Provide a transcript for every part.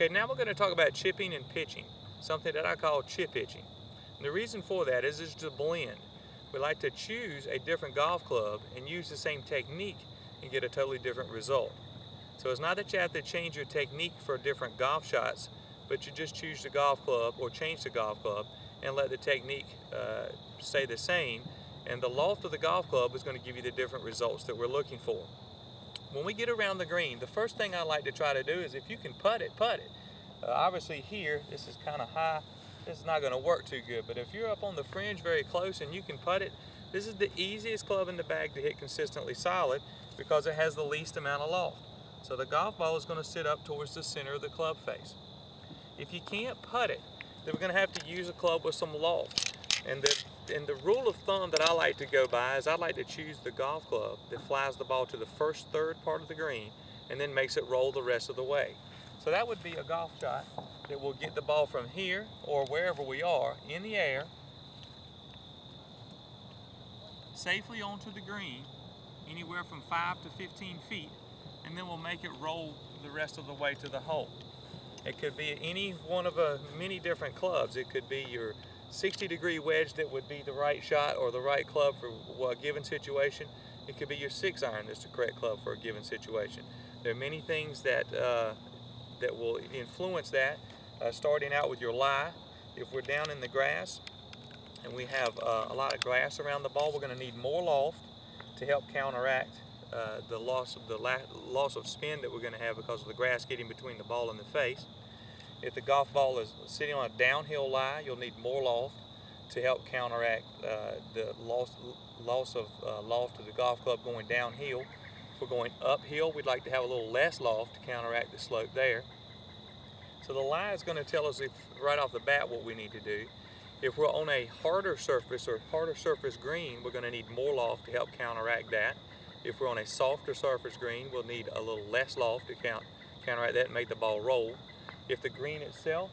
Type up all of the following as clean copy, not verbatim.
Okay, now we're going to talk about chipping and pitching, something that I call chip pitching. And the reason for that is to blend. We like to choose a different golf club and use the same technique and get a totally different result. So it's not that you have to change your technique for different golf shots, but you just choose the golf club or change the golf club and let the technique stay the same, and the loft of the golf club is going to give you the different results that we're looking for. When we get around the green, the first thing I like to try to do is, if you can putt it, putt it. Obviously here, this is kind of high, this is not going to work too good, but if you're up on the fringe very close and you can putt it, this is the easiest club in the bag to hit consistently solid because it has the least amount of loft. So the golf ball is going to sit up towards the center of the club face. If you can't putt it, then we're going to have to use a club with some loft. And the rule of thumb that I like to go by is I like to choose the golf club that flies the ball to the first third part of the green and then makes it roll the rest of the way. So that would be a golf shot that will get the ball from here or wherever we are in the air safely onto the green, anywhere from 5 to 15 feet, and then we'll make it roll the rest of the way to the hole. It could be any one of many different clubs. It could be your 60-degree wedge that would be the right shot or the right club for a given situation. It could be your 6-iron that's the correct club for a given situation. There are many things that that will influence that, starting out with your lie. If we're down in the grass and we have a lot of grass around the ball, we're going to need more loft to help counteract the loss of spin that we're going to have because of the grass getting between the ball and the face. If the golf ball is sitting on a downhill lie, you'll need more loft to help counteract the loss of loft of the golf club going downhill. If we're going uphill, we'd like to have a little less loft to counteract the slope there. So the lie is going to tell us right off the bat what we need to do. If we're on a harder surface or harder surface green, we're going to need more loft to help counteract that. If we're on a softer surface green, we'll need a little less loft to counteract that and make the ball roll. If the green itself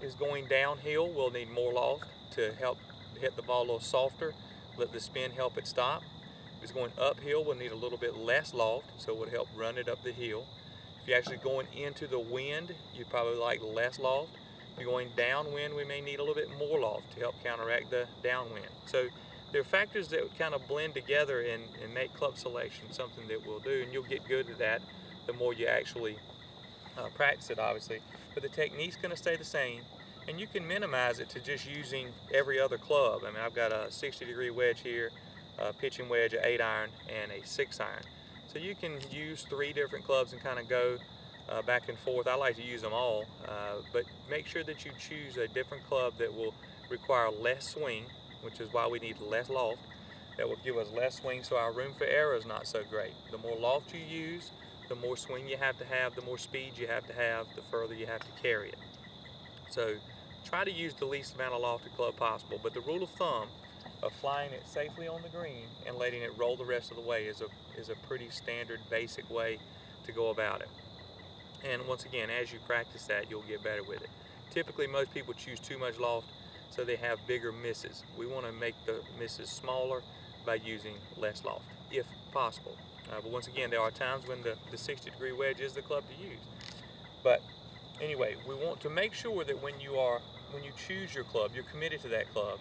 is going downhill, we'll need more loft to help hit the ball a little softer, let the spin help it stop. If it's going uphill, we'll need a little bit less loft, so it would help run it up the hill. If you're actually going into the wind, you'd probably like less loft. If you're going downwind, we may need a little bit more loft to help counteract the downwind. So there are factors that kind of blend together and make club selection something that we'll do, and you'll get good at that the more you actually practice it, obviously. But the technique's going to stay the same, and you can minimize it to just using every other club. I mean, I've got a 60-degree wedge here, a pitching wedge, an 8-iron, and a 6-iron. So you can use 3 different clubs and kind of go back and forth. I like to use them all, but make sure that you choose a different club that will require less swing, which is why we need less loft. That will give us less swing, so our room for error is not so great. The more loft you use, the more swing you have to have, the more speed you have to have, the further you have to carry it. So try to use the least amount of lofted club possible, but the rule of thumb of flying it safely on the green and letting it roll the rest of the way is a pretty standard, basic way to go about it. And once again, as you practice that, you'll get better with it. Typically, most people choose too much loft, so they have bigger misses. We want to make the misses smaller by using less loft, if possible. But once again, there are times when the 60-degree wedge is the club to use. But anyway, we want to make sure that when you choose your club, you're committed to that club.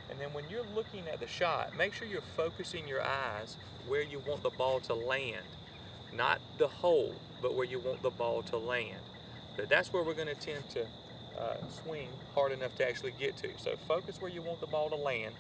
And then when you're looking at the shot, make sure you're focusing your eyes where you want the ball to land. Not the hole, but where you want the ball to land. So that's where we're going to tend to swing hard enough to actually get to. So focus where you want the ball to land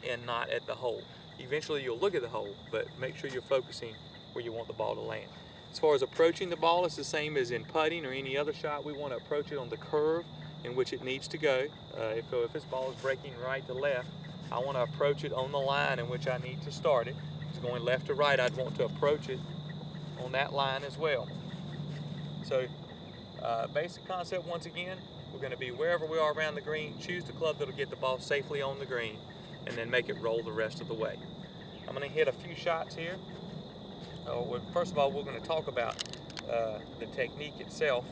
and not at the hole. Eventually you'll look at the hole, but make sure you're focusing where you want the ball to land. As far as approaching the ball, it's the same as in putting or any other shot. We want to approach it on the curve in which it needs to go. If this ball is breaking right to left, I want to approach it on the line in which I need to start it. If it's going left to right, I'd want to approach it on that line as well. So basic concept once again, we're going to be wherever we are around the green, choose the club that'll get the ball safely on the green, and then make it roll the rest of the way. I'm going to hit a few shots here. First of all, we're going to talk about the technique itself.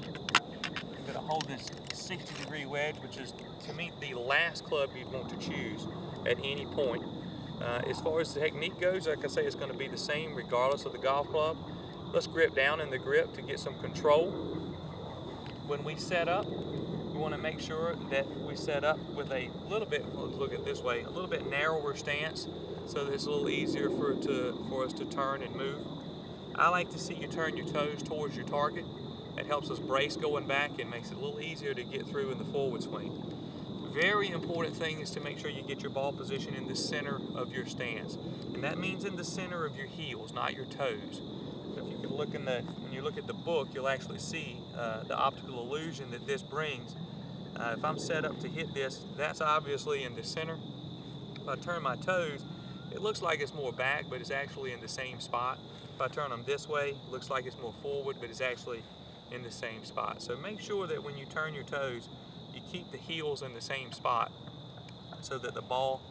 I'm going to hold this 60-degree wedge, which is, to me, the last club you'd want to choose at any point. As far as the technique goes, like I say, it's going to be the same regardless of the golf club. Let's grip down in the grip to get some control. when we set up, we want to make sure that we set up with a little bit, let's look at it this way, a little bit narrower stance so that it's a little easier for us to turn and move. I like to see you turn your toes towards your target. It helps us brace going back and makes it a little easier to get through in the forward swing. Very important thing is to make sure you get your ball position in the center of your stance. And that means in the center of your heels, not your toes. So if you can look when you look at the book, you'll actually see the optical illusion that this brings. If I'm set up to hit this, that's obviously in the center. If I turn my toes, it looks like it's more back, but it's actually in the same spot. If I turn them this way, it looks like it's more forward, but it's actually in the same spot. So make sure that when you turn your toes, you keep the heels in the same spot so that the ball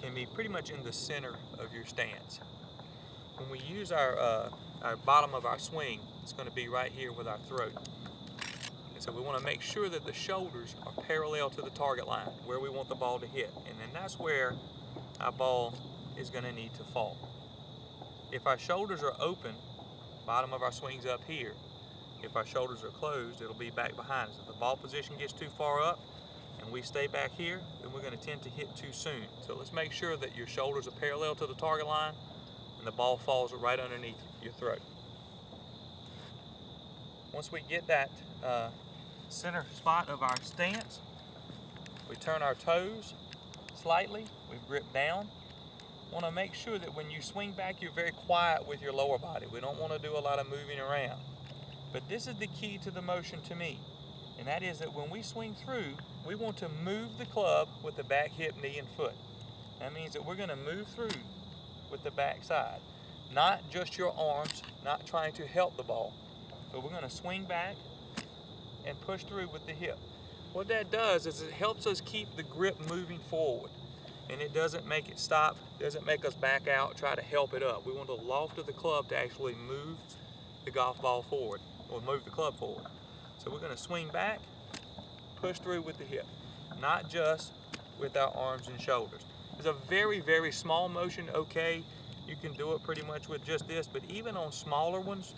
can be pretty much in the center of your stance. When we use our bottom of our swing, it's going to be right here with our throat. And so we want to make sure that the shoulders are parallel to the target line, where we want the ball to hit. And then that's where our ball is going to need to fall. If our shoulders are open, bottom of our swing's up here. If our shoulders are closed, it'll be back behind us. If the ball position gets too far up and we stay back here, then we're going to tend to hit too soon. So let's make sure that your shoulders are parallel to the target line and the ball falls right underneath your throat. Once we get that center spot of our stance, we turn our toes slightly, we grip down. Want to make sure that when you swing back, you're very quiet with your lower body. We don't want to do a lot of moving around. But this is the key to the motion to me, and that is that when we swing through, we want to move the club with the back hip, knee, and foot. That means that we're going to move through with the back side, not just your arms, not trying to help the ball, but we're going to swing back and push through with the hip. What that does is it helps us keep the grip moving forward, and it doesn't make it stop, doesn't make us back out, try to help it up. We want the loft of the club to actually move the golf ball forward, or move the club forward. So we're going to swing back, push through with the hip, not just with our arms and shoulders. It's a very, very small motion, okay. You can do it pretty much with just this, but even on smaller ones,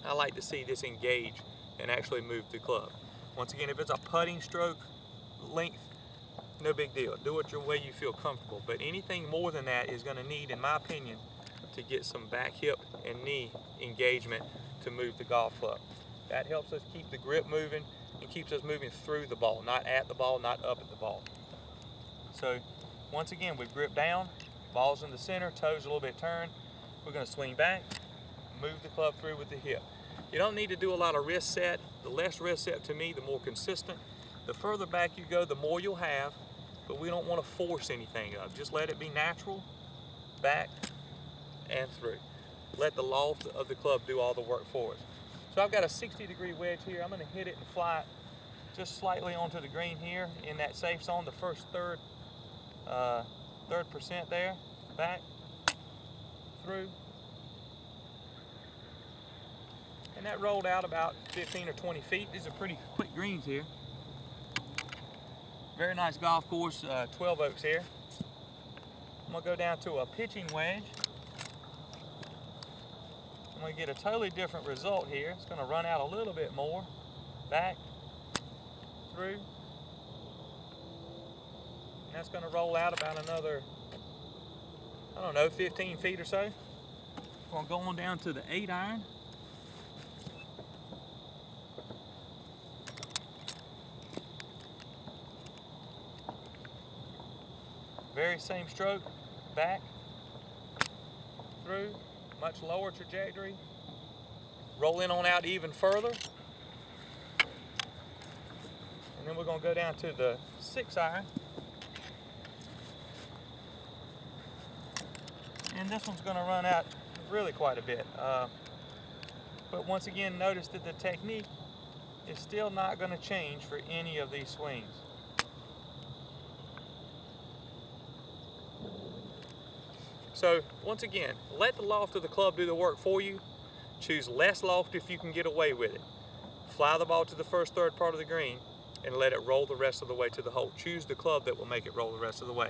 I like to see this engage and actually move the club. Once again, if it's a putting stroke length, no big deal. Do it your way you feel comfortable. But anything more than that is going to need, in my opinion, to get some back hip and knee engagement to move the golf club. That helps us keep the grip moving and keeps us moving through the ball, not at the ball, not up at the ball. So once again, we grip down, ball's in the center, toes a little bit turned. We're going to swing back, move the club through with the hip. You don't need to do a lot of wrist set. The less wrist set to me, the more consistent. The further back you go, the more you'll have, but we don't want to force anything up. Just let it be natural, back and through. Let the loft of the club do all the work for us. So I've got a 60-degree wedge here. I'm going to hit it and fly it just slightly onto the green here in that safe zone, the first third percent there, back, through. And that rolled out about 15 or 20 feet. These are pretty quick greens here. Very nice golf course, 12 Oaks here. I'm going to go down to a pitching wedge. I'm going to get a totally different result here. It's going to run out a little bit more. Back, through. And that's going to roll out about another, 15 feet or so. We're going to go on down to the 8-iron. Very same stroke, back, through, much lower trajectory. Roll in on out even further. And then we're going to go down to the 6-iron. And this one's going to run out really quite a bit. But once again, notice that the technique is still not going to change for any of these swings. So once again, let the loft of the club do the work for you. Choose less loft if you can get away with it. Fly the ball to the first third part of the green and let it roll the rest of the way to the hole. Choose the club that will make it roll the rest of the way.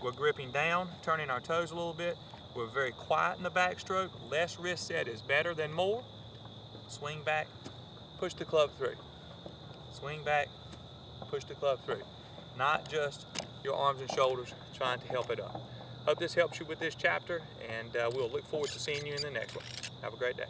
We're gripping down, turning our toes a little bit. We're very quiet in the backstroke. Less wrist set is better than more. Swing back, push the club through. swing back, push the club through. Not just your arms and shoulders trying to help it up. Hope this helps you with this chapter, and we'll look forward to seeing you in the next one. Have a great day.